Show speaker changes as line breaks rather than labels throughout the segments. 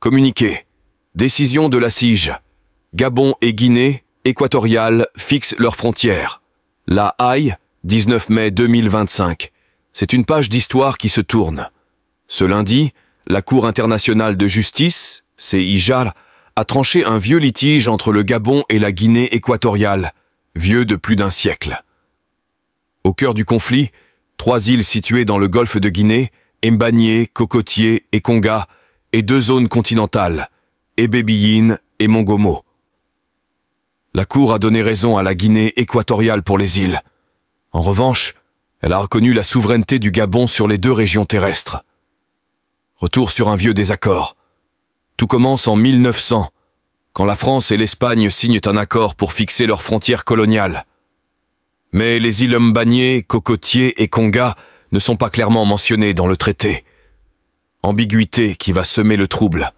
Communiqué. Décision de la CIJ. Gabon et Guinée équatoriale fixent leurs frontières. La Haye, 19 mai 2025. C'est une page d'histoire qui se tourne. Ce lundi, la Cour internationale de justice, CIJ, a tranché un vieux litige entre le Gabon et la Guinée équatoriale, vieux de plus d'un siècle. Au cœur du conflit, 3 îles situées dans le golfe de Guinée, Mbagné, Cocotier et Konga, et 2 zones continentales, Ebébiyine et Mongomo. La Cour a donné raison à la Guinée équatoriale pour les îles. En revanche, elle a reconnu la souveraineté du Gabon sur les 2 régions terrestres. Retour sur un vieux désaccord. Tout commence en 1900, quand la France et l'Espagne signent un accord pour fixer leurs frontières coloniales. Mais les îles Mbagné, Cocotier et Konga ne sont pas clairement mentionnées dans le traité. Ambiguïté qui va semer le trouble.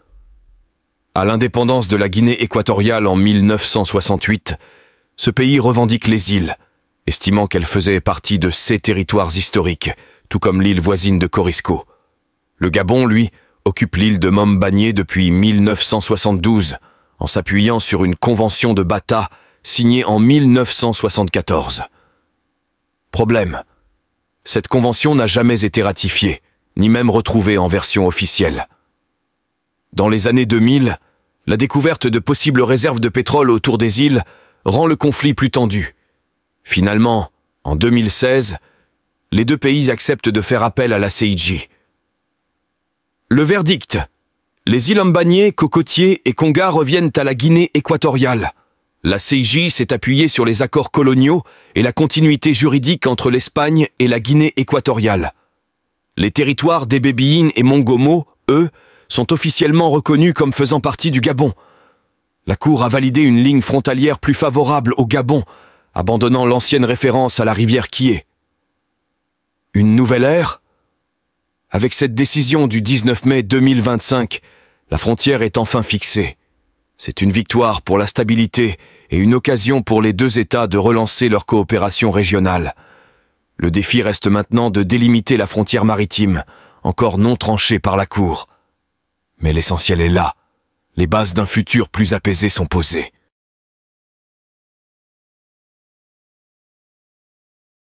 À l'indépendance de la Guinée équatoriale en 1968, ce pays revendique les îles, estimant qu'elles faisaient partie de ses territoires historiques, tout comme l'île voisine de Corisco. Le Gabon, lui, occupe l'île de Mbagné depuis 1972, en s'appuyant sur une convention de Bata signée en 1974. Problème. Cette convention n'a jamais été ratifiée, ni même retrouvée en version officielle. Dans les années 2000, la découverte de possibles réserves de pétrole autour des îles rend le conflit plus tendu. Finalement, en 2016, les 2 pays acceptent de faire appel à la CIJ. Le verdict. Les îles Mbagné, Cocotier et Konga reviennent à la Guinée équatoriale. La CIJ s'est appuyée sur les accords coloniaux et la continuité juridique entre l'Espagne et la Guinée équatoriale. Les territoires d'Ebébiyine et Mongomo, eux, sont officiellement reconnus comme faisant partie du Gabon. La Cour a validé une ligne frontalière plus favorable au Gabon, abandonnant l'ancienne référence à la rivière Kié. Une nouvelle ère ? Avec cette décision du 19 mai 2025, la frontière est enfin fixée. C'est une victoire pour la stabilité et une occasion pour les 2 États de relancer leur coopération régionale. Le défi reste maintenant de délimiter la frontière maritime, encore non tranchée par la Cour. Mais l'essentiel est là. Les bases d'un futur plus apaisé sont posées.